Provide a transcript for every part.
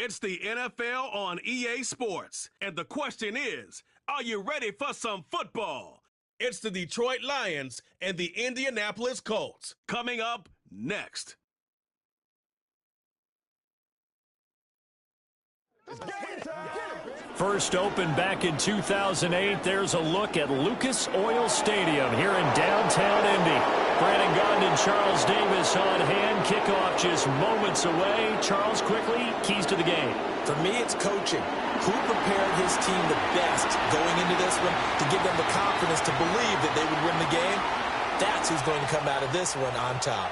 It's the NFL on EA Sports, and the question is, are you ready for some football? It's the Detroit Lions and the Indianapolis Colts. Coming up next. First opened back in 2008, there's a look at Lucas Oil Stadium here in downtown Indy. Brandon Gaudin and Charles Davis on hand. Kickoff just moments away. Charles, quickly, keys to the game. For me, it's coaching. Who prepared his team the best going into this one to give them the confidence to believe that they would win the game? That's who's going to come out of this one on top.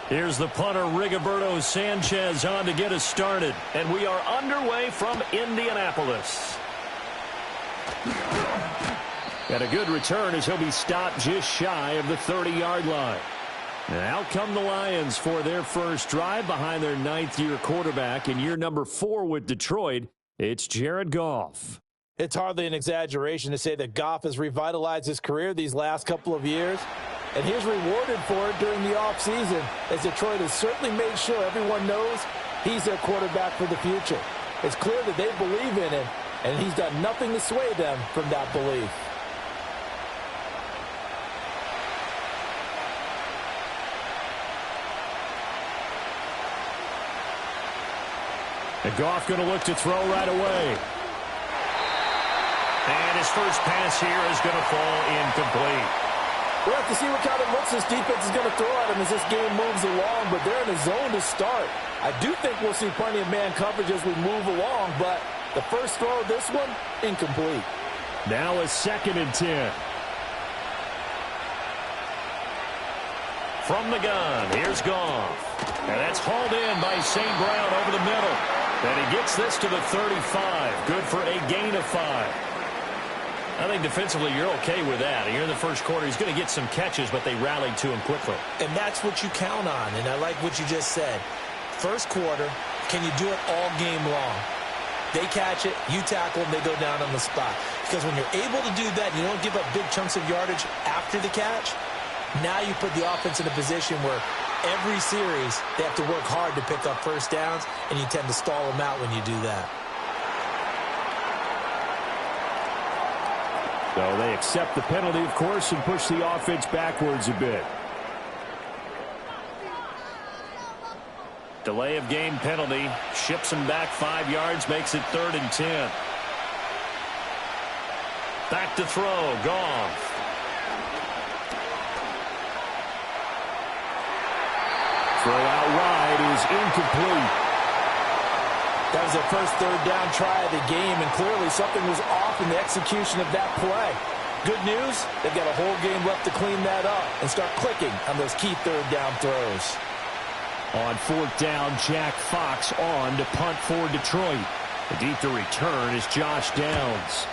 Here's the punter, Rigoberto Sanchez, on to get us started. And we are underway from Indianapolis. And a good return as he'll be stopped just shy of the 30-yard line. And out come the Lions for their first drive behind their ninth-year quarterback in year number 4 with Detroit. It's Jared Goff. It's hardly an exaggeration to say that Goff has revitalized his career these last couple of years. And he's rewarded for it during the offseason, as Detroit has certainly made sure everyone knows he's their quarterback for the future. It's clear that they believe in him, and he's done nothing to sway them from that belief. And Goff going to look to throw right away. And his first pass here is going to fall incomplete. We'll have to see what kind of looks this defense is going to throw at him as this game moves along, but they're in a zone to start. I do think we'll see plenty of man coverage as we move along, but the first throw of this one, incomplete. Now a 2nd and 10. From the gun, here's Goff. And that's hauled in by St. Brown over the middle. And he gets this to the 35. Good for a gain of 5. I think defensively you're okay with that. Here in the first quarter, he's going to get some catches, but they rallied to him quickly. And that's what you count on, and I like what you just said. First quarter, can you do it all game long? They catch it, you tackle, and they go down on the spot. Because when you're able to do that, you don't give up big chunks of yardage after the catch. Now you put the offense in a position where every series they have to work hard to pick up first downs, and you tend to stall them out when you do that. So they accept the penalty, of course, and push the offense backwards a bit. Delay of game penalty. Ships him back 5 yards, makes it 3rd and 10. Back to throw, Goff. Throw out wide is incomplete. That was their first 3rd down try of the game, and clearly something was off in the execution of that play. Good news, they've got a whole game left to clean that up and start clicking on those key 3rd down throws. On 4th down, Jack Fox on to punt for Detroit. The deep to return is Josh Downs.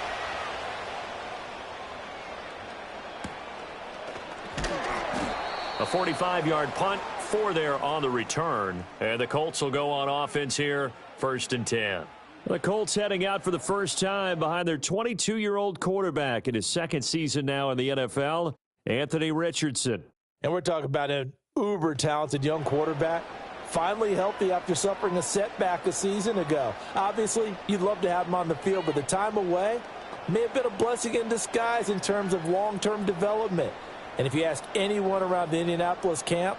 A 45-yard punt, 4 there on the return. And the Colts will go on offense here, 1st and 10. The Colts heading out for the first time behind their 22-year-old quarterback in his 2nd season now in the NFL, Anthony Richardson. And we're talking about an uber-talented young quarterback, finally healthy after suffering a setback a season ago. Obviously, you'd love to have him on the field, but the time away may have been a blessing in disguise in terms of long-term development. And if you ask anyone around the Indianapolis camp,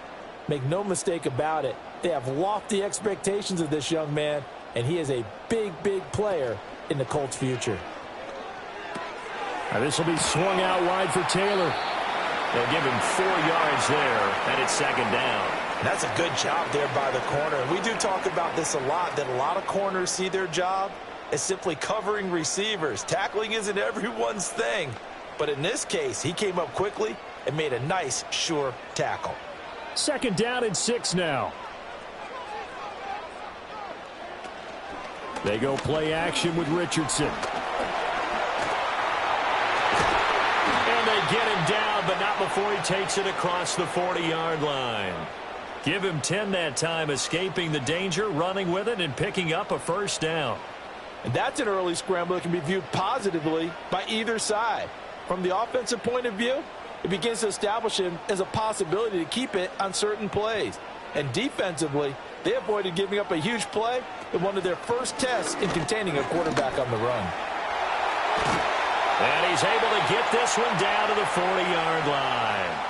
make no mistake about it, they have lofty expectations of this young man, and he is a big, big player in the Colts' future. Now this will be swung out wide for Taylor. They'll give him 4 yards there, and it's 2nd down. That's a good job there by the corner. We do talk about this a lot, that a lot of corners see their job as simply covering receivers. Tackling isn't everyone's thing. But in this case, he came up quickly and made a nice, sure tackle. 2nd down and 6 now. They go play action with Richardson. And they get him down, but not before he takes it across the 40-yard line. Give him 10 that time, escaping the danger, running with it, and picking up a first down. And that's an early scramble that can be viewed positively by either side. From the offensive point of view, it begins to establish him as a possibility to keep it on certain plays. And defensively, they avoided giving up a huge play in one of their first tests in containing a quarterback on the run. And he's able to get this one down to the 40-yard line.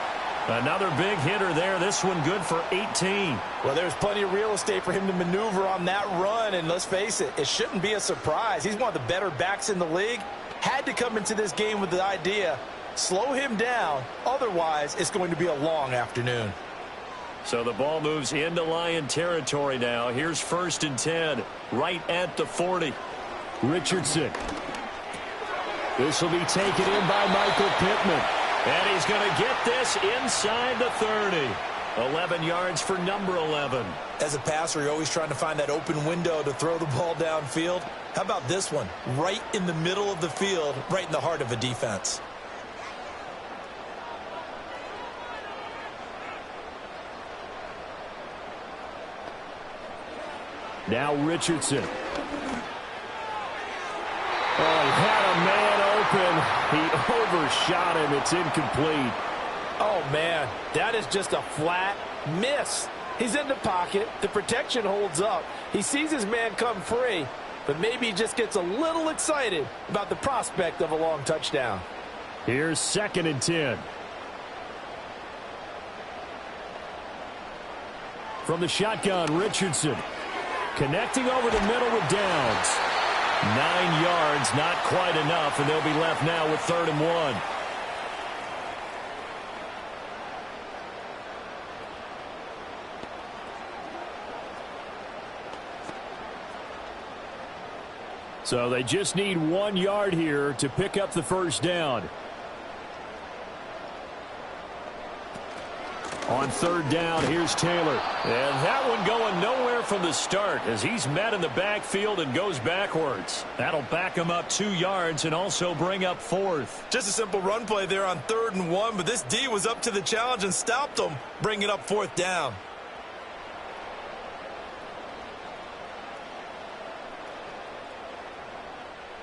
Another big hitter there. This one good for 18. Well, there's plenty of real estate for him to maneuver on that run. And let's face it, it shouldn't be a surprise. He's one of the better backs in the league. Had to come into this game with the idea, slow him down. Otherwise, it's going to be a long afternoon. So the ball moves into Lion territory now. Here's 1st and 10, right at the 40. Richardson. This will be taken in by Michael Pittman. And he's going to get this inside the 30. 11 yards for number 11. As a passer, you're always trying to find that open window to throw the ball downfield. How about this one? Right in the middle of the field, right in the heart of a defense. Now Richardson. Oh, he had a man open. He overshot him. It's incomplete. Oh, man, that is just a flat miss. He's in the pocket. The protection holds up. He sees his man come free, but maybe he just gets a little excited about the prospect of a long touchdown. Here's 2nd and 10. From the shotgun, Richardson. Connecting over the middle with Downs. 9 yards, not quite enough, and they'll be left now with 3rd and 1. So they just need 1 yard here to pick up the first down. On 3rd down, here's Taylor. And that one going nowhere from the start as he's met in the backfield and goes backwards. That'll back him up 2 yards and also bring up 4th. Just a simple run play there on 3rd and 1, but this D was up to the challenge and stopped him, bringing up 4th down.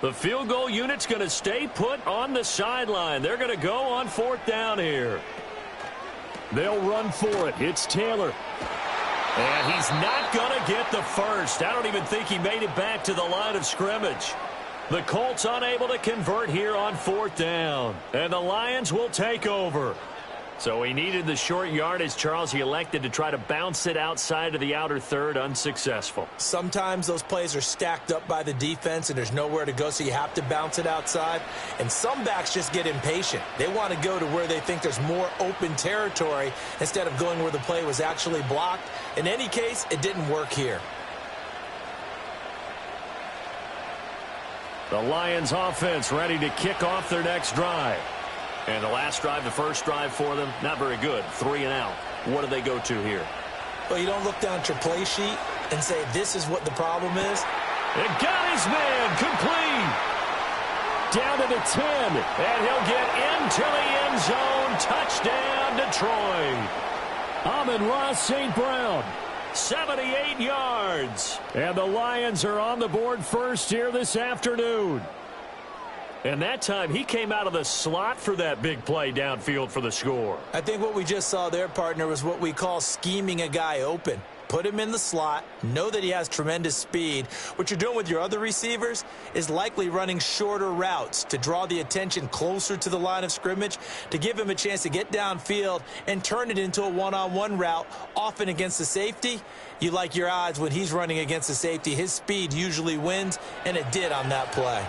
The field goal unit's going to stay put on the sideline. They're going to go on 4th down here. They'll run for it. It's Taylor. And he's not going to get the first. I don't even think he made it back to the line of scrimmage. The Colts unable to convert here on 4th down. And the Lions will take over. So he needed the short yardage, Charles. He elected to try to bounce it outside of the outer third. Unsuccessful. Sometimes those plays are stacked up by the defense and there's nowhere to go, so you have to bounce it outside. And some backs just get impatient. They want to go to where they think there's more open territory instead of going where the play was actually blocked. In any case, it didn't work here. The Lions offense ready to kick off their next drive. And the last drive, the first drive for them, not very good. 3 and out. What do they go to here? Well, you don't look down at your play sheet and say, this is what the problem is. And got his man complete. Down to the 10. And he'll get into the end zone. Touchdown, Detroit. Amon-Ra St. Brown. 78 yards. And the Lions are on the board first here this afternoon. And that time, he came out of the slot for that big play downfield for the score. I think what we just saw there, partner, was what we call scheming a guy open. Put him in the slot, know that he has tremendous speed. What you're doing with your other receivers is likely running shorter routes to draw the attention closer to the line of scrimmage, to give him a chance to get downfield and turn it into a one-on-one route, often against the safety. You like your odds when he's running against the safety. His speed usually wins, and it did on that play.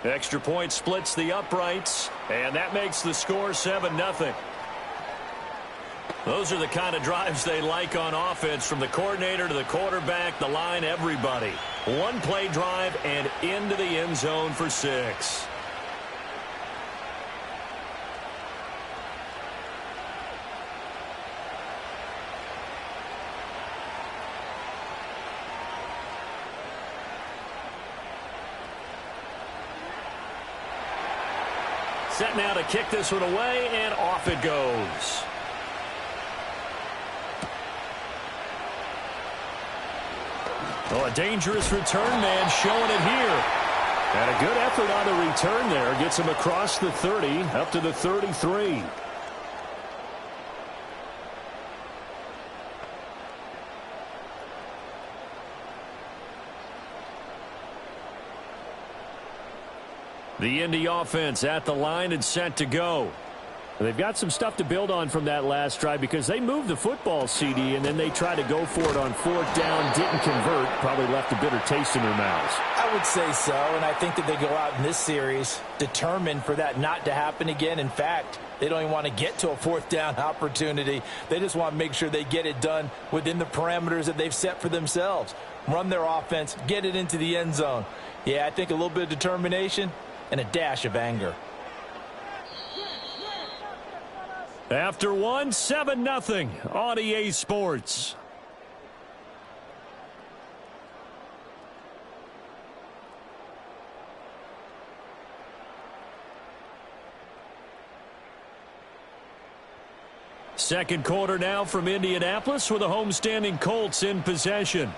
Extra point splits the uprights, and that makes the score 7-0. Those are the kind of drives they like on offense, from the coordinator to the quarterback, the line, everybody. One play drive and into the end zone for 6. Set now to kick this one away, and off it goes. Oh, a dangerous return man showing it here. And a good effort on the return there. Gets him across the 30, up to the 33. The Indy offense at the line and set to go. They've got some stuff to build on from that last drive because they moved the football, CD, and then they tried to go for it on fourth down, didn't convert, probably left a bitter taste in their mouths. I would say so, and I think that they go out in this series determined for that not to happen again. In fact, they don't even want to get to a fourth down opportunity. They just want to make sure they get it done within the parameters that they've set for themselves. Run their offense, get it into the end zone. Yeah, I think a little bit of determination and a dash of anger. After one, 7-0 on EA Sports. Second quarter now from Indianapolis with the homestanding Colts in possession.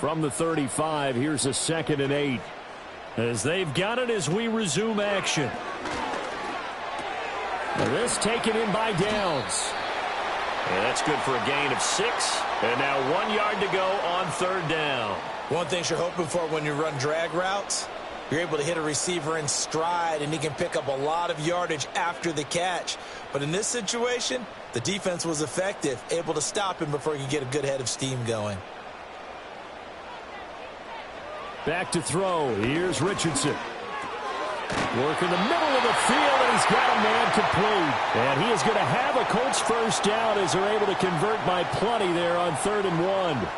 From the 35, here's a 2nd and 8. As they've got it as we resume action. This taken in by Downs. And that's good for a gain of 6. And now 1 yard to go on 3rd down. One thing you're hoping for when you run drag routes, you're able to hit a receiver in stride, and he can pick up a lot of yardage after the catch. But in this situation, the defense was effective, able to stop him before he could get a good head of steam going. Back to throw. Here's Richardson. Work in the middle of the field, and he's got a man complete. And he is going to have a Colts first down as they're able to convert by plenty there on 3rd and 1.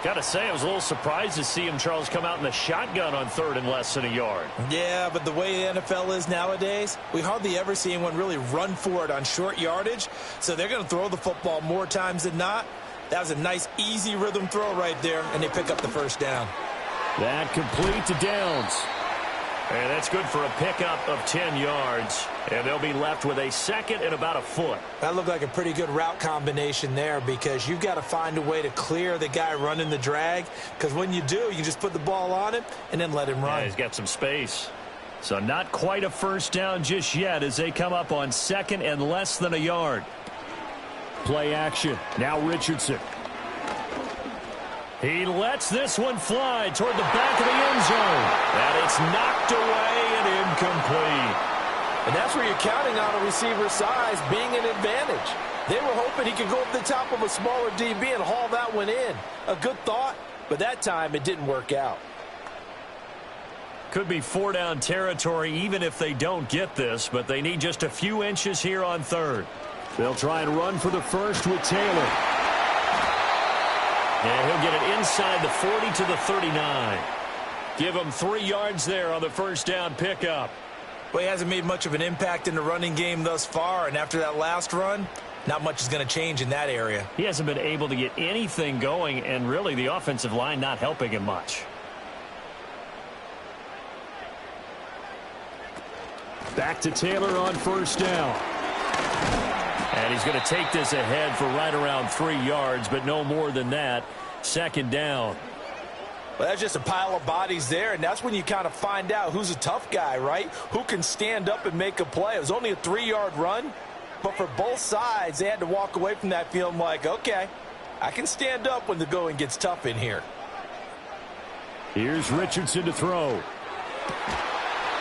Got to say, I was a little surprised to see him, Charles, come out in the shotgun on 3rd and less than a yard. Yeah, but the way the NFL is nowadays, we hardly ever see anyone really run for it on short yardage. So they're going to throw the football more times than not. That was a nice, easy rhythm throw right there, and they pick up the first down. That complete to Downs. And that's good for a pickup of 10 yards. And they'll be left with a 2nd and about a foot. That looked like a pretty good route combination there because you've got to find a way to clear the guy running the drag. Because when you do, you just put the ball on him and then let him run. Yeah, he's got some space. So not quite a first down just yet as they come up on 2nd and less than a yard. Play action. Now Richardson. He lets this one fly toward the back of the end zone. And it's knocked away and incomplete. And that's where you're counting on a receiver's size being an advantage. They were hoping he could go up the top of a smaller DB and haul that one in. A good thought, but that time it didn't work out. Could be 4-down territory even if they don't get this, but they need just a few inches here on 3rd. They'll try and run for the first with Taylor. And he'll get it inside the 40 to the 39. Give him 3 yards there on the first down pickup. Well, he hasn't made much of an impact in the running game thus far, and after that last run, not much is going to change in that area. He hasn't been able to get anything going, and really the offensive line not helping him much. Back to Taylor on first down. And he's going to take this ahead for right around 3 yards, but no more than that. 2nd down. Well, that's just a pile of bodies there, and that's when you kind of find out who's a tough guy, right? Who can stand up and make a play. It was only a 3-yard run, but for both sides, they had to walk away from that feeling like, okay, I can stand up when the going gets tough in here. Here's Richardson to throw.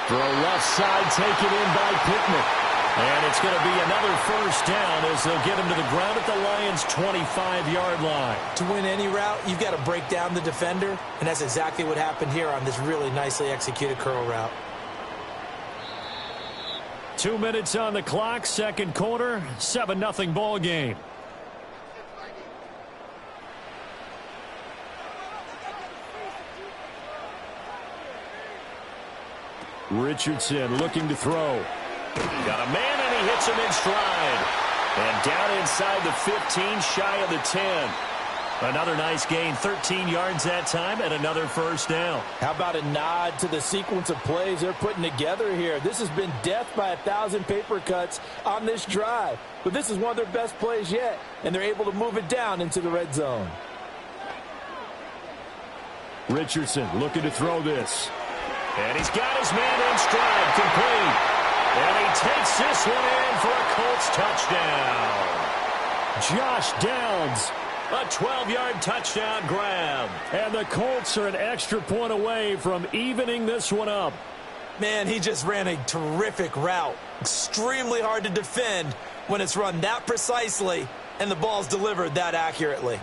Throw left side, taken in by Pittman. And it's going to be another first down as they'll get him to the ground at the Lions' 25-yard line. To win any route, you've got to break down the defender, and that's exactly what happened here on this really nicely executed curl route. 2 minutes on the clock, second quarter, 7-0 ball game. Richardson looking to throw. Got a man, and he hits him in stride. And down inside the 15, shy of the 10. Another nice gain, 13 yards that time, and another first down. How about a nod to the sequence of plays they're putting together here? This has been death by 1,000 paper cuts on this drive. But this is one of their best plays yet, and they're able to move it down into the red zone. Richardson looking to throw this. And he's got his man in stride, complete. And he takes this one in for a Colts touchdown. Josh Downs, a 12-yard touchdown grab. And the Colts are an extra point away from evening this one up. Man, he just ran a terrific route. Extremely hard to defend when it's run that precisely and the ball's delivered that accurately.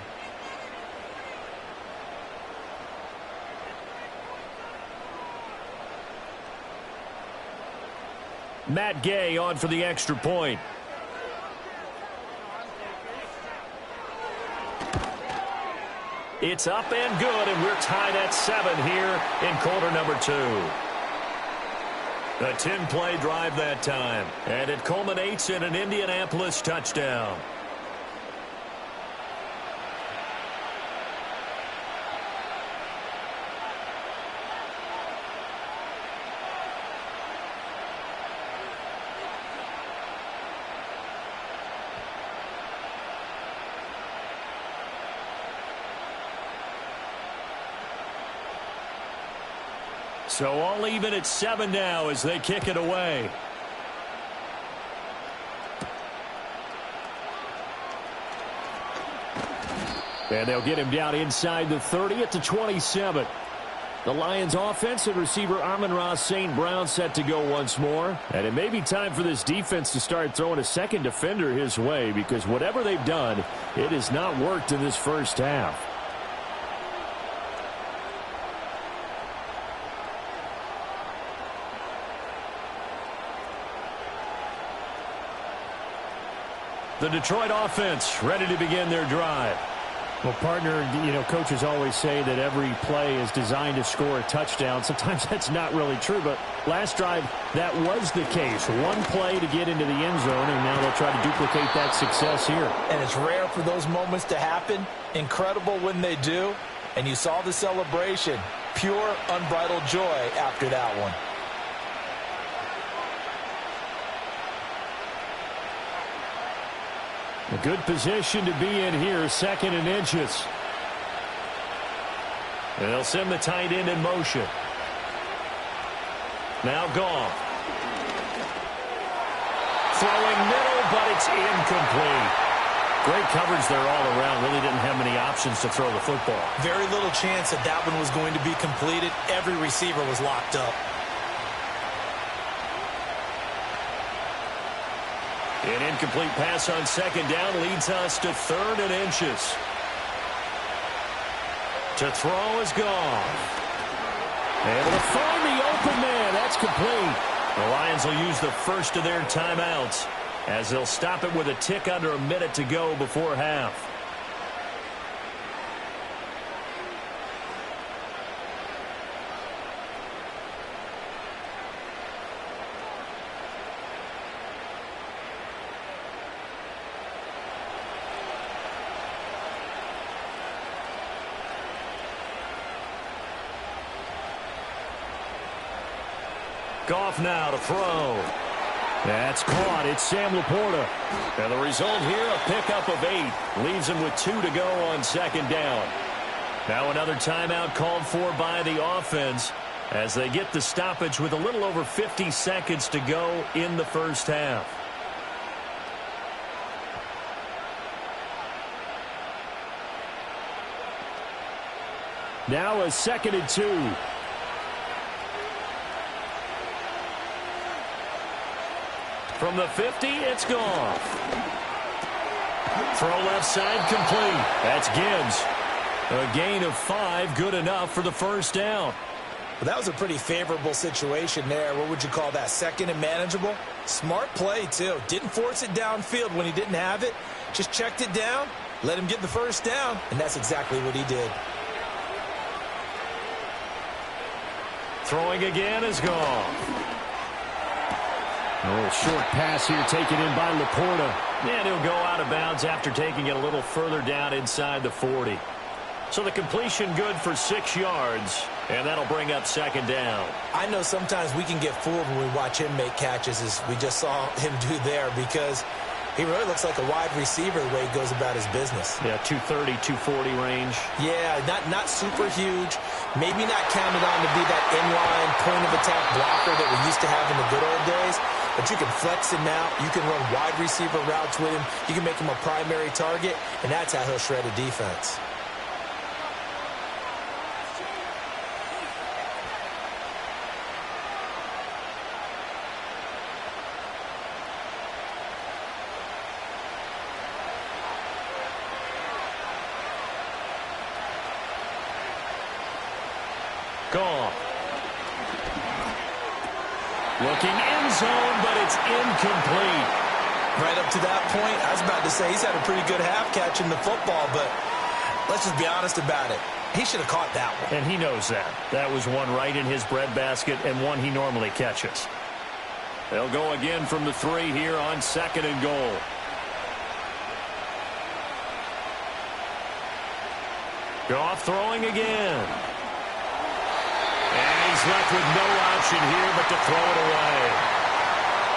Matt Gay on for the extra point. It's up and good, and we're tied at 7 here in quarter number 2. A 10-play drive that time, and it culminates in an Indianapolis touchdown. So all even at 7 now as they kick it away. And they'll get him down inside the 30 at the 27. The Lions offense and receiver Amon-Ra St. Brown set to go once more. And it may be time for this defense to start throwing a second defender his way, because whatever they've done, it has not worked in this first half. The Detroit offense ready to begin their drive. Well, partner, coaches always say that every play is designed to score a touchdown. Sometimes that's not really true, but last drive, that was the case. One play to get into the end zone, and now they'll try to duplicate that success here. And it's rare for those moments to happen. Incredible when they do. And you saw the celebration. Pure, unbridled joy after that one. A good position to be in here, 2nd and inches. And they'll send the tight end in motion. Now Goff. Throwing middle, but it's incomplete. Great coverage there all around. Really didn't have many options to throw the football. Very little chance that that one was going to be completed. Every receiver was locked up. An incomplete pass on 2nd down leads us to 3rd and inches. To throw is Goff. Able to find the open man. That's complete. The Lions will use the first of their timeouts as they'll stop it with a tick under a minute to go before half. Goff now to throw. That's caught. It's Sam Laporta. And the result here, a pickup of 8. Leaves him with 2 to go on 2nd down. Now another timeout called for by the offense as they get the stoppage with a little over 50 seconds to go in the first half. Now a 2nd and 2. From the 50, it's Goff. Throw left side complete. That's Gibbs. A gain of 5, good enough for the first down. Well, that was a pretty favorable situation there. What would you call that? 2nd and manageable? Smart play, too. Didn't force it downfield when he didn't have it. Just checked it down, let him get the first down, and that's exactly what he did. Throwing again is Goff. A little short pass here taken in by Laporta. And he'll go out of bounds after taking it a little further down inside the 40. So the completion good for 6 yards, and that'll bring up second down. I know sometimes we can get fooled when we watch him make catches, as we just saw him do there, because he really looks like a wide receiver the way he goes about his business. Yeah, 230, 240 range. Yeah, not super huge. Maybe not counted on to be that inline point-of-attack blocker that we used to have in the good old days. But you can flex him out. You can run wide receiver routes with him. You can make him a primary target, and that's how he'll shred a defense. Gone. Looking end zone, but it's incomplete. Right up to that point, I was about to say he's had a pretty good half catching the football, but let's just be honest about it. He should have caught that one. And he knows that. That was one right in his breadbasket and one he normally catches. They'll go again from the 3 here on 2nd and goal. Goff throwing again. And he's left with no option here but to throw it away.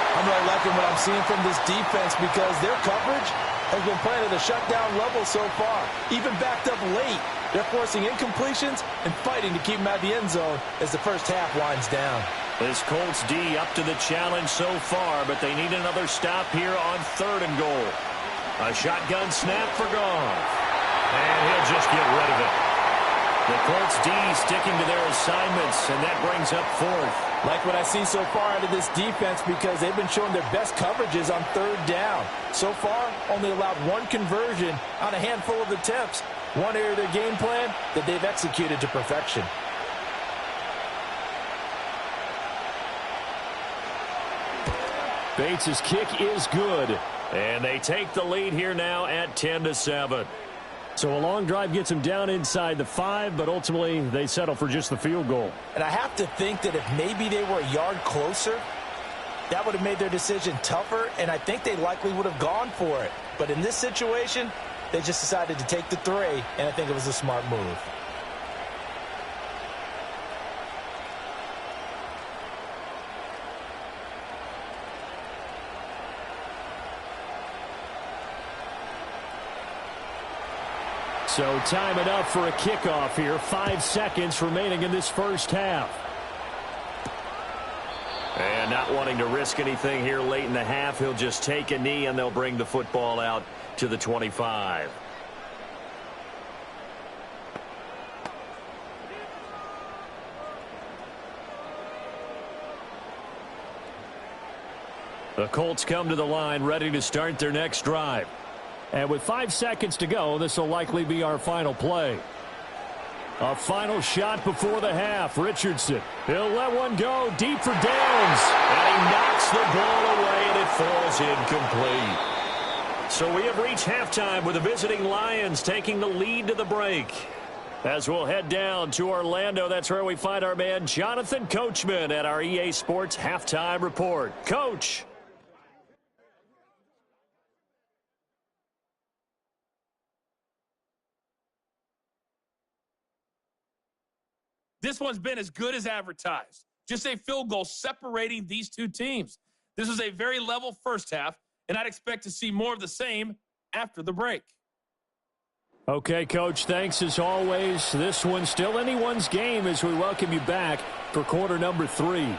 I'm really liking what I'm seeing from this defense because their coverage has been playing at a shutdown level so far. Even backed up late, they're forcing incompletions and fighting to keep them out of the end zone as the first half winds down. This Colts D up to the challenge so far, but they need another stop here on 3rd and goal. A shotgun snap for Goff. And he'll just get rid of it. The Colts D sticking to their assignments, and that brings up 4th. Like what I see so far out of this defense because they've been showing their best coverages on 3rd down. So far, only allowed 1 conversion on a handful of attempts. One area of their game plan that they've executed to perfection. Bates' kick is good, and they take the lead here now at 10-7. So a long drive gets them down inside the 5, but ultimately they settle for just the field goal. And I have to think that if maybe they were a yard closer, that would have made their decision tougher, and I think they likely would have gone for it. But in this situation, they just decided to take the 3, and I think it was a smart move. So time enough for a kickoff here. 5 seconds remaining in this first half. And not wanting to risk anything here late in the half, he'll just take a knee and they'll bring the football out to the 25. The Colts come to the line ready to start their next drive. And with 5 seconds to go, this will likely be our final play. A final shot before the half. Richardson, he'll let one go deep for Downs. And he knocks the ball away, and it falls incomplete. So we have reached halftime with the visiting Lions taking the lead to the break. As we'll head down to Orlando, that's where we find our man Jonathan Coachman at our EA Sports Halftime Report. Coach. This one's been as good as advertised. Just a field goal separating these two teams. This was a very level first half, and I'd expect to see more of the same after the break. Okay, Coach, thanks as always. This one's still anyone's game as we welcome you back for quarter number 3.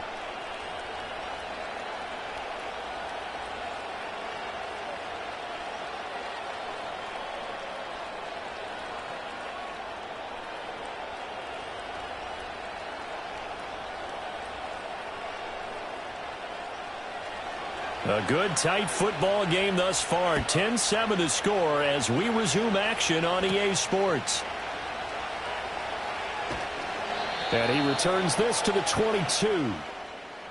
A good, tight football game thus far. 10-7 to score as we resume action on EA Sports. And he returns this to the 22.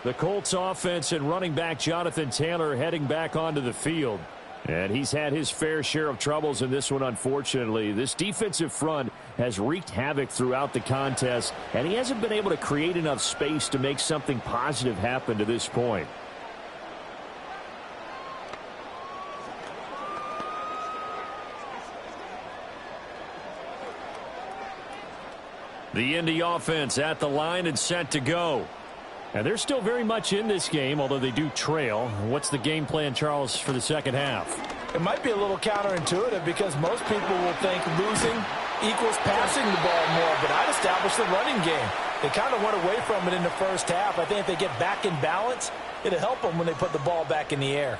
The Colts offense and running back Jonathan Taylor heading back onto the field. And he's had his fair share of troubles in this one, unfortunately. This defensive front has wreaked havoc throughout the contest, and he hasn't been able to create enough space to make something positive happen to this point. The Indy offense at the line and set to go. And they're still very much in this game, although they do trail. What's the game plan, Charles, for the second half? It might be a little counterintuitive because most people will think losing equals passing the ball more, but I'd establish the running game. They kind of went away from it in the first half. I think if they get back in balance, it'll help them when they put the ball back in the air.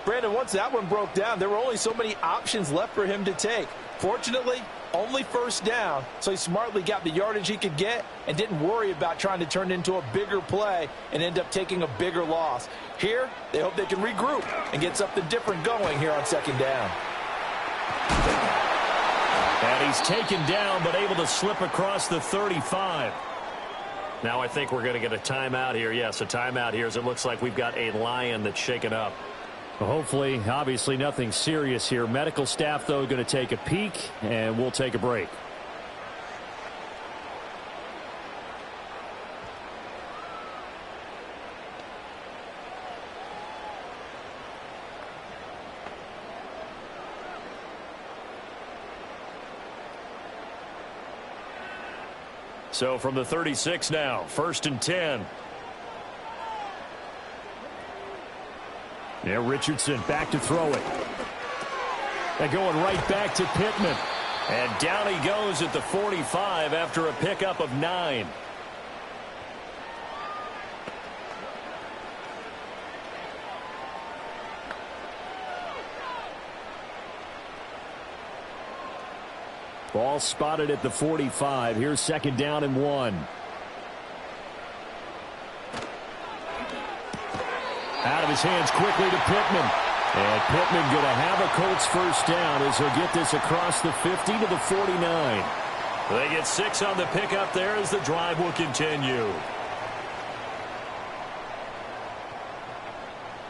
Brandon, once that one broke down, there were only so many options left for him to take. Fortunately, only first down, so he smartly got the yardage he could get and didn't worry about trying to turn it into a bigger play and end up taking a bigger loss. Here, they hope they can regroup and get something different going here on second down. And he's taken down but able to slip across the 35. Now I think we're going to get a timeout here. Yes, a timeout here as it looks like we've got a Lion that's shaken up. Well, hopefully, obviously nothing serious here. Medical staff, though, going to take a peek, and we'll take a break. So from the 36 now, 1st and 10. Yeah, Richardson back to throw it. They're going right back to Pittman. And down he goes at the 45 after a pickup of 9. Ball spotted at the 45. Here's 2nd down and 1. Out of his hands quickly to Pittman. And Pittman going to have a Colts first down as he'll get this across the 50 to the 49. They get 6 on the pickup there as the drive will continue.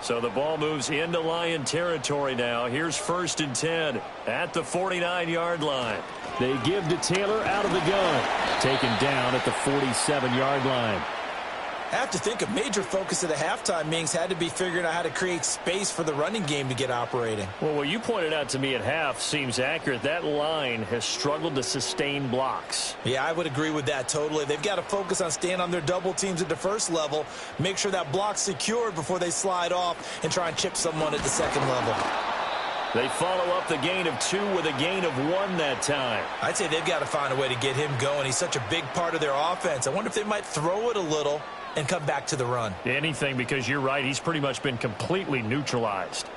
So the ball moves into Lion territory now. Here's 1st and 10 at the 49-yard line. They give to Taylor out of the gun. Taken down at the 47-yard line. I have to think a major focus of the halftime meetings had to be figuring out how to create space for the running game to get operating. Well, what you pointed out to me at half seems accurate. That line has struggled to sustain blocks. Yeah, I would agree with that totally. They've got to focus on staying on their double teams at the first level, make sure that block's secured before they slide off and try and chip someone at the second level. They follow up the gain of 2 with a gain of 1 that time. I'd say they've got to find a way to get him going. He's such a big part of their offense. I wonder if they might throw it a little and come back to the run. Anything, because you're right. He's pretty much been completely neutralized.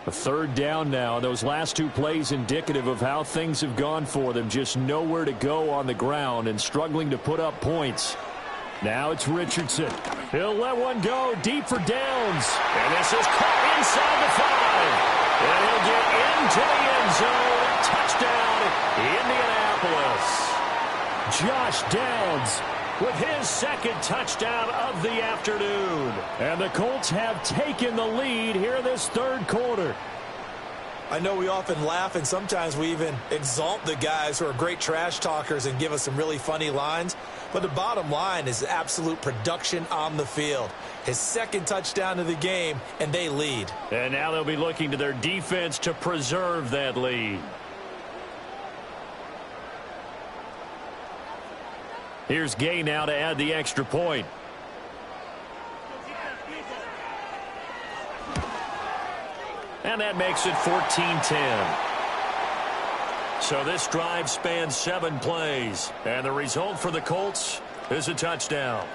A 3rd down now. Those last 2 plays indicative of how things have gone for them. Just nowhere to go on the ground and struggling to put up points. Now it's Richardson. He'll let one go deep for Downs. And this is caught inside the 5. And he'll get into the end zone. Touchdown, Indianapolis. Josh Downs with his 2nd touchdown of the afternoon. And the Colts have taken the lead here in this 3rd quarter. I know we often laugh and sometimes we even exalt the guys who are great trash talkers and give us some really funny lines. But the bottom line is absolute production on the field. His 2nd touchdown of the game, and they lead. And now they'll be looking to their defense to preserve that lead. Here's Gay now to add the extra point. And that makes it 14-10. So this drive spans 7 plays. And the result for the Colts is a touchdown.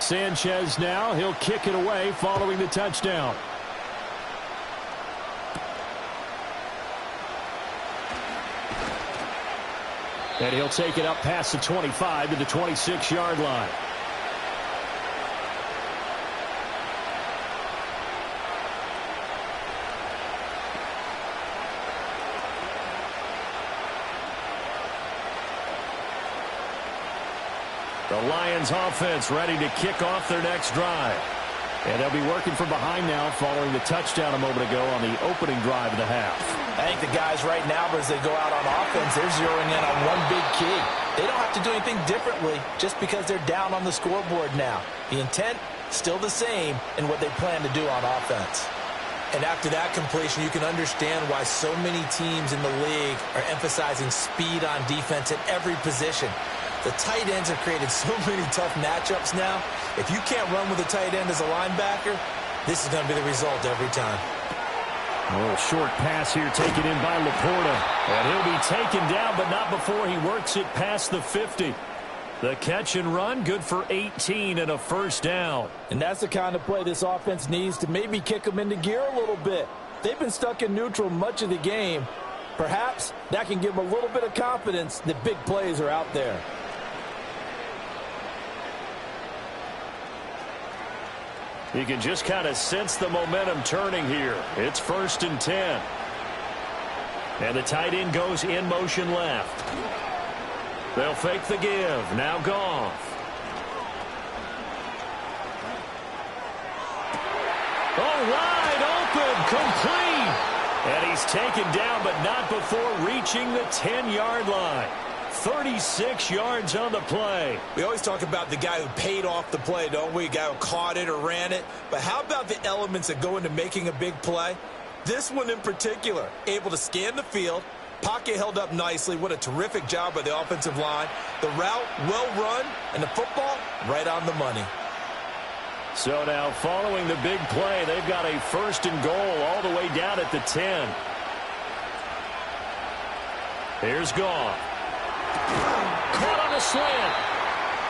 Sanchez now. He'll kick it away following the touchdown. And he'll take it up past the 25 to the 26-yard line. The Lions offense ready to kick off their next drive. And they'll be working from behind now following the touchdown a moment ago on the opening drive of the half. I think the guys right now, as they go out on offense, they're zeroing in on one big key. They don't have to do anything differently just because they're down on the scoreboard now. The intent, still the same in what they plan to do on offense. And after that completion, you can understand why so many teams in the league are emphasizing speed on defense at every position. The tight ends have created so many tough matchups now. If you can't run with a tight end as a linebacker, this is going to be the result every time. A little short pass here taken in by Laporta. And he'll be taken down, but not before he works it past the 50. The catch and run, good for 18 and a first down. And that's the kind of play this offense needs to maybe kick them into gear a little bit. They've been stuck in neutral much of the game. Perhaps that can give them a little bit of confidence that big plays are out there. You can just kind of sense the momentum turning here. It's 1st and 10. And the tight end goes in motion left. They'll fake the give. Now Goff. Oh, wide open. Complete. And he's taken down, but not before reaching the 10-yard line. 36 yards on the play. We always talk about the guy who paid off the play, don't we? The guy who caught it or ran it. But how about the elements that go into making a big play? This one in particular, able to scan the field, pocket held up nicely. What a terrific job by the offensive line. The route, well run, and the football, right on the money. So now following the big play, they've got a 1st and goal all the way down at the 10. Here's Goff. Caught on a slant.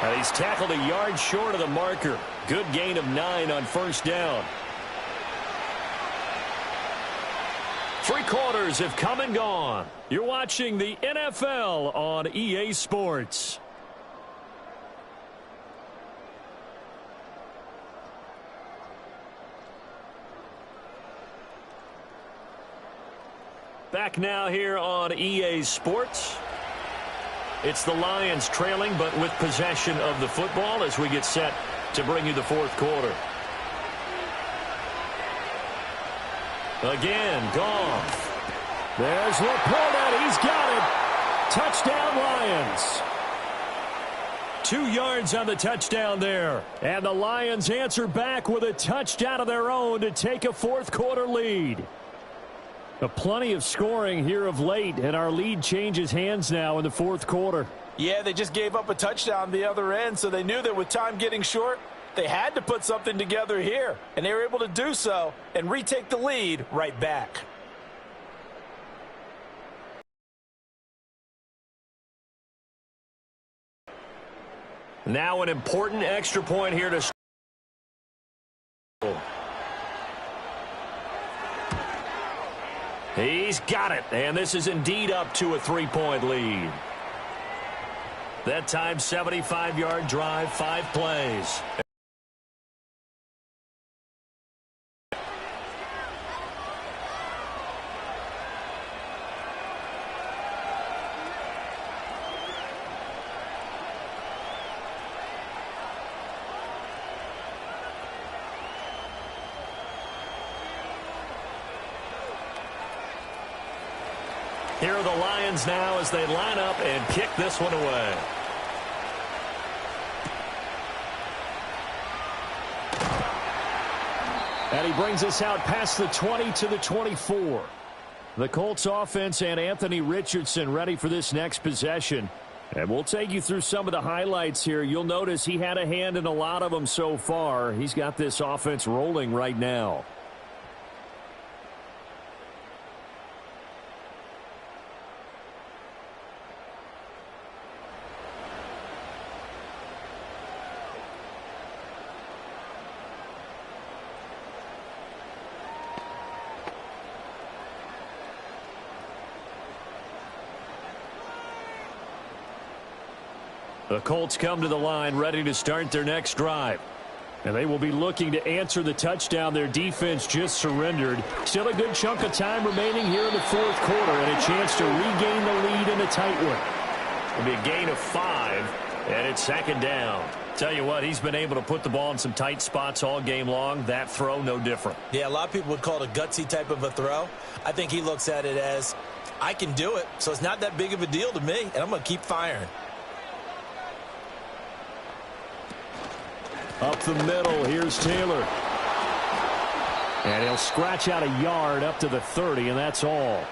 And he's tackled a yard short of the marker. Good gain of 9 on 1st down. 3 quarters have come and gone. You're watching the NFL on EA Sports. Back now here on EA Sports. It's the Lions trailing, but with possession of the football as we get set to bring you the 4th quarter. Again, Goff. There's Laporta. He's got it. Touchdown, Lions. 2 yards on the touchdown there. And the Lions answer back with a touchdown of their own to take a 4th quarter lead. Plenty of scoring here of late, and our lead changes hands now in the 4th quarter. Yeah, they just gave up a touchdown the other end, so they knew that with time getting short, they had to put something together here, and they were able to do so and retake the lead right back. Now an important extra point here to score. He's got it, and this is indeed up to a 3-point lead. That time, 75-yard drive, 5 plays. Here are the Lions now as they line up and kick this one away. And he brings us out past the 20 to the 24. The Colts offense and Anthony Richardson ready for this next possession. And we'll take you through some of the highlights here. You'll notice he had a hand in a lot of them so far. He's got this offense rolling right now. The Colts come to the line ready to start their next drive. And they will be looking to answer the touchdown their defense just surrendered. Still a good chunk of time remaining here in the 4th quarter and a chance to regain the lead in a tight one. It'll be a gain of 5. And it's second down. Tell you what, he's been able to put the ball in some tight spots all game long. That throw, no different. Yeah, a lot of people would call it a gutsy type of a throw. I think he looks at it as, I can do it, so it's not that big of a deal to me, and I'm going to keep firing. Up the middle, here's Taylor. And he'll scratch out a yard up to the 30, and that's all.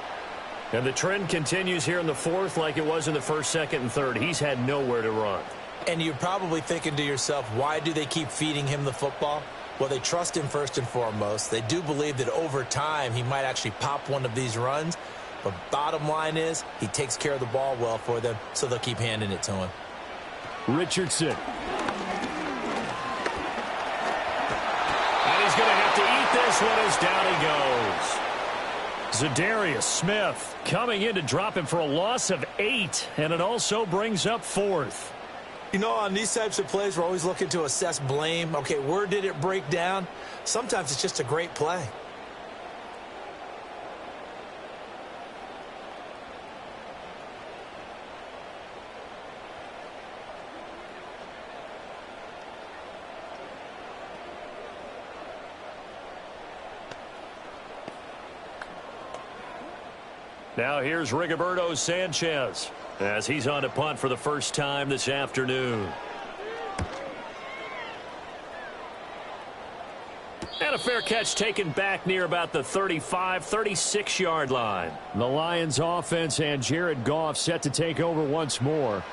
And the trend continues here in the fourth like it was in the first, second, and third. He's had nowhere to run. And you're probably thinking to yourself, why do they keep feeding him the football? Well, they trust him first and foremost. They do believe that over time he might actually pop one of these runs. But bottom line is he takes care of the ball well for them, so they'll keep handing it to him. Richardson. And he's going to have to eat this one as down he goes. Zadarius Smith coming in to drop him for a loss of 8, and it also brings up 4th. You know, on these types of plays, we're always looking to assess blame. Okay, where did it break down? Sometimes it's just a great play. Now here's Rigoberto Sanchez as he's on to punt for the first time this afternoon. And a fair catch taken back near about the 35, 36-yard line. The Lions offense and Jared Goff set to take over once more.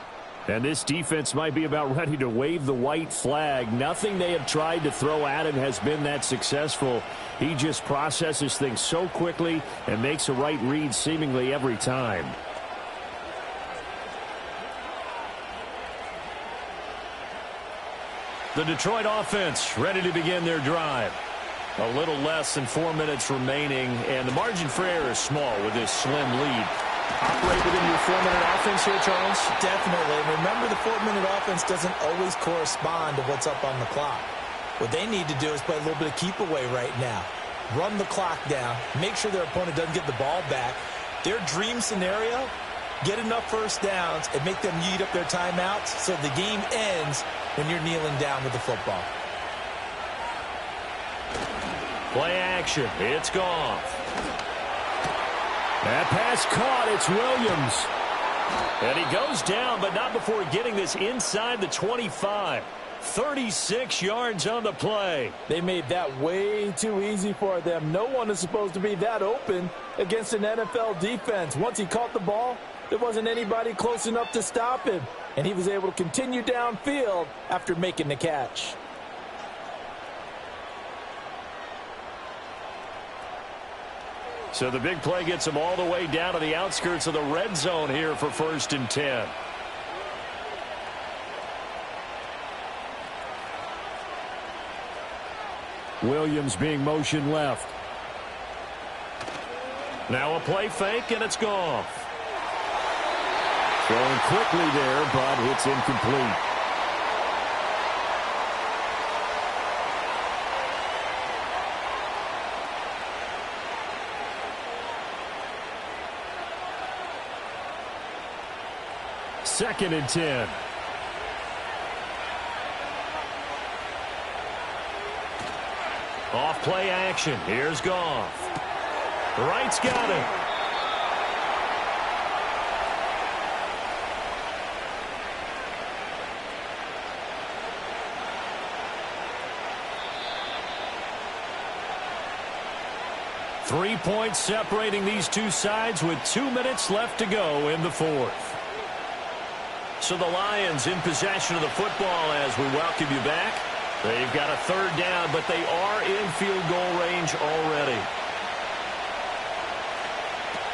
And this defense might be about ready to wave the white flag. Nothing they have tried to throw at him has been that successful. He just processes things so quickly and makes a right read seemingly every time. The Detroit offense ready to begin their drive. A little less than 4 minutes remaining, and the margin for error is small with this slim lead. Operate within your 4-minute offense here, Charles? Definitely. And remember, the 4-minute offense doesn't always correspond to what's up on the clock. What they need to do is play a little bit of keep away right now. Run the clock down. Make sure their opponent doesn't get the ball back. Their dream scenario, get enough first downs and make them eat up their timeouts so the game ends when you're kneeling down with the football. Play action. It's gone. That pass caught. It's Williams. And he goes down, but not before getting this inside the 25. 36 yards on the play. They made that way too easy for them. No one is supposed to be that open against an NFL defense. Once he caught the ball, there wasn't anybody close enough to stop him. And he was able to continue downfield after making the catch. So the big play gets him all the way down to the outskirts of the red zone here for 1st and 10. Williams being motion left. Now a play fake, and it's gone. Throwing quickly there, but it's incomplete. Second and 10. Off play action. Here's Goff. Wright's got it. Three points separating these two sides with 2 minutes left to go in the fourth. So the Lions in possession of the football as we welcome you back. They've got a third down, but they are in field goal range already.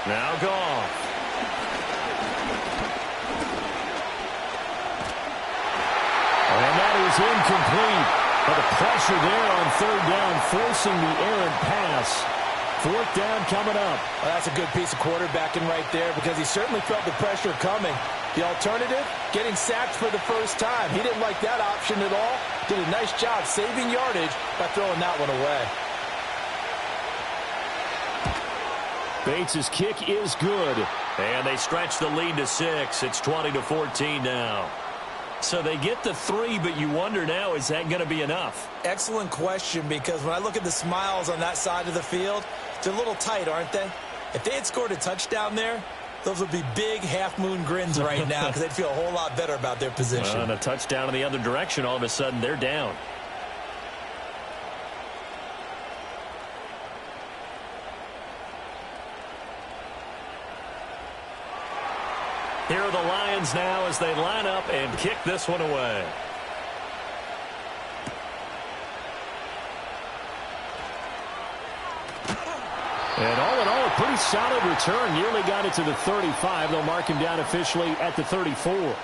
Now Goff. And that is incomplete. But the pressure there on third down, forcing the errant pass. Fourth down coming up. Well, that's a good piece of quarterbacking right there because he certainly felt the pressure coming. The alternative, getting sacked for the first time. He didn't like that option at all. Did a nice job saving yardage by throwing that one away. Bates' kick is good. And they stretch the lead to 6. It's 20-14 now. So they get the 3, but you wonder now, is that going to be enough? Excellent question, because when I look at the smiles on that side of the field, they're a little tight, aren't they? If they had scored a touchdown there, those would be big half-moon grins right now because they'd feel a whole lot better about their position. And a touchdown in the other direction, all of a sudden they're down. Here are the Lions now as they line up and kick this one away. And all in all, a pretty solid return. Nearly got it to the 35. They'll mark him down officially at the 34.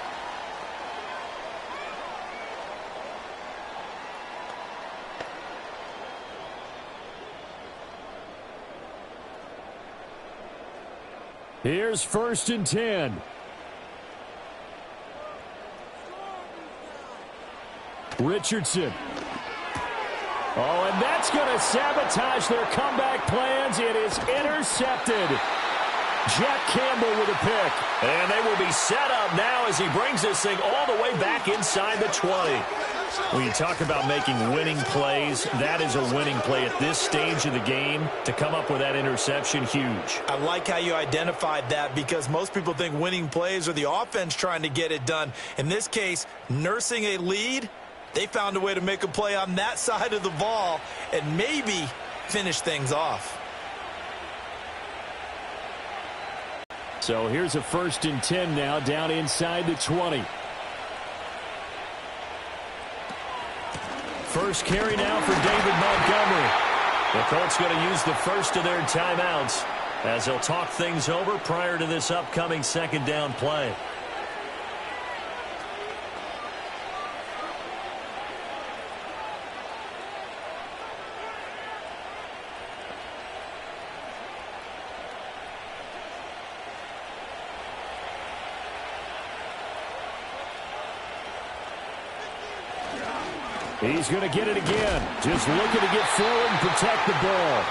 Here's 1st and 10. Richardson. Oh, and that's going to sabotage their comeback plans. It is intercepted. Jack Campbell with a pick. And they will be set up now as he brings this thing all the way back inside the 20. When you talk about making winning plays, that is a winning play at this stage of the game. To come up with that interception, huge. I like how you identified that, because most people think winning plays are the offense trying to get it done. In this case, nursing a lead, they found a way to make a play on that side of the ball and maybe finish things off. So here's a 1st and 10 now, down inside the 20. First carry now for David Montgomery. The Colts going to use the first of their timeouts as they'll talk things over prior to this upcoming 2nd down play. He's going to get it again. Just looking to get forward and protect the ball.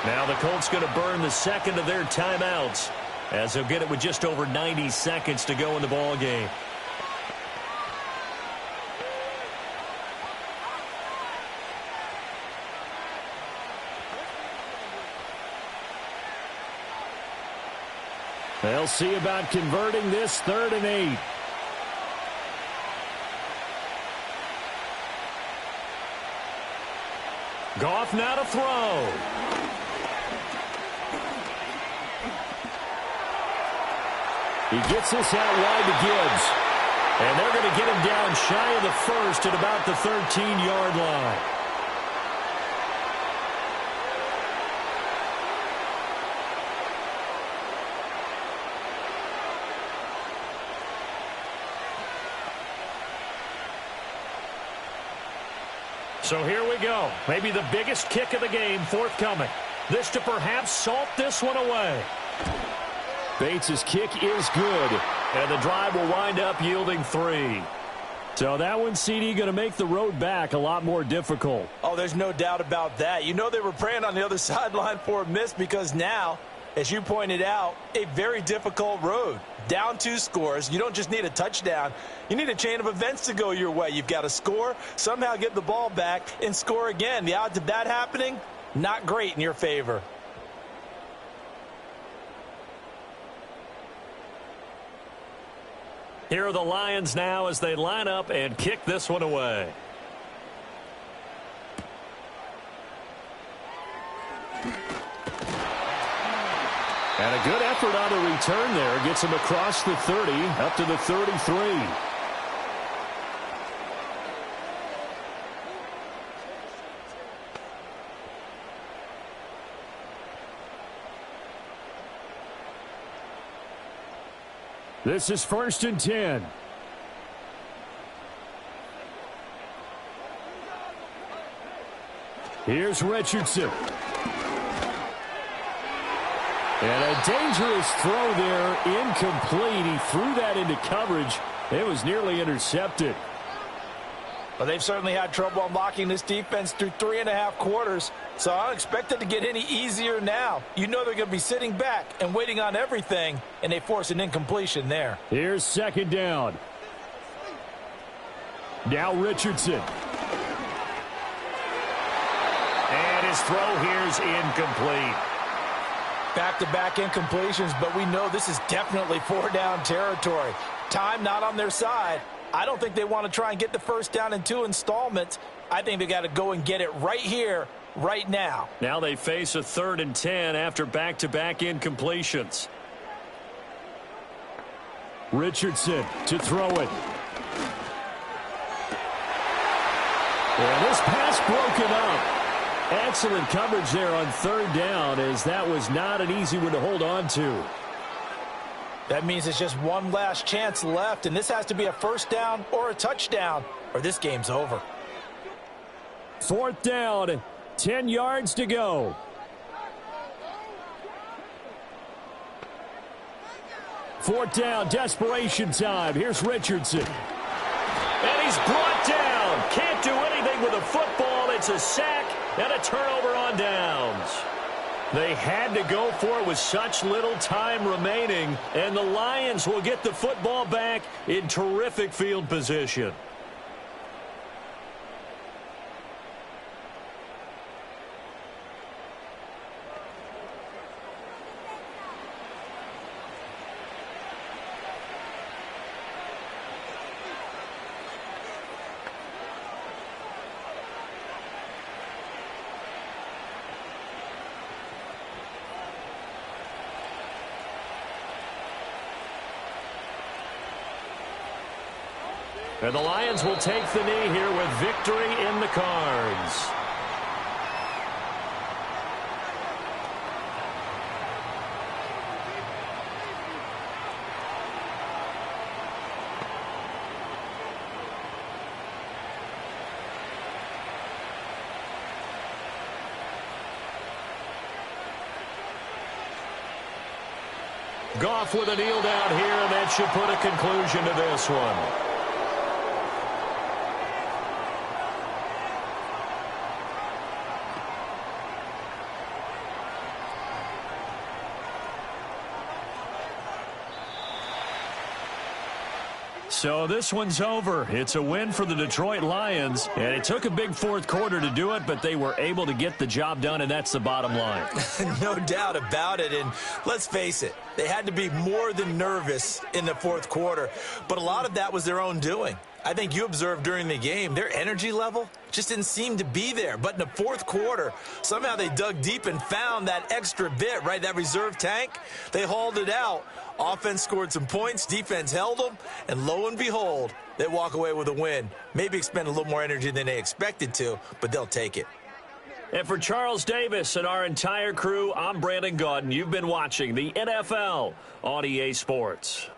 Now the Colts going to burn the 2nd of their timeouts as they'll get it with just over 90 seconds to go in the ball game. They'll see about converting this 3rd and 8. Goff now to throw. He gets this out wide to Gibbs. And they're going to get him down shy of the 1st at about the 13-yard line. So here we go. Maybe the biggest kick of the game forthcoming. This to perhaps salt this one away. Bates' kick is good. And the drive will wind up yielding 3. So that one, CD, going to make the road back a lot more difficult. Oh, there's no doubt about that. You know they were praying on the other sideline for a miss, because now, as you pointed out, a very difficult road. Down 2 scores. You don't just need a touchdown. You need a chain of events to go your way. You've got to score, somehow get the ball back, and score again. The odds of that happening, not great in your favor. Here are the Lions now as they line up and kick this one away. And a good effort on the return there. Gets him across the 30, up to the 33. This is 1st and 10. Here's Richardson. And a dangerous throw there, incomplete. He threw that into coverage. It was nearly intercepted. Well, they've certainly had trouble unlocking this defense through 3.5 quarters, so I don't expect it to get any easier now. You know they're going to be sitting back and waiting on everything, and they force an incompletion there. Here's 2nd down. Now Richardson. And his throw here's incomplete. Back-to-back incompletions, but we know this is definitely four-down territory. Time not on their side. I don't think they want to try and get the first down in 2 installments. I think they got to go and get it right here, right now. Now they face a 3rd and 10 after back-to-back incompletions. Richardson to throw it. And this pass broken up. Excellent coverage there on 3rd down, as that was not an easy one to hold on to. That means it's just one last chance left, and this has to be a first down or a touchdown, or this game's over. 4th down, 10 yards to go. Fourth down, desperation time. Here's Richardson. And he's brought down. Can't do anything with a football. It's a sack and a turnover on downs. They had to go for it with such little time remaining, and the Lions will get the football back in terrific field position. And the Lions will take the knee here with victory in the cards. Goff with a kneel down here, and that should put a conclusion to this one. So this one's over. It's a win for the Detroit Lions, and it took a big 4th quarter to do it, but they were able to get the job done, and that's the bottom line. No doubt about it, and let's face it, they had to be more than nervous in the 4th quarter, but a lot of that was their own doing. I think you observed during the game, their energy level just didn't seem to be there. But in the 4th quarter, somehow they dug deep and found that extra bit, right, that reserve tank. They hauled it out. Offense scored some points, defense held them, and lo and behold, they walk away with a win. Maybe expend a little more energy than they expected to, but they'll take it. And for Charles Davis and our entire crew, I'm Brandon Gaudin. You've been watching the NFL on EA Sports.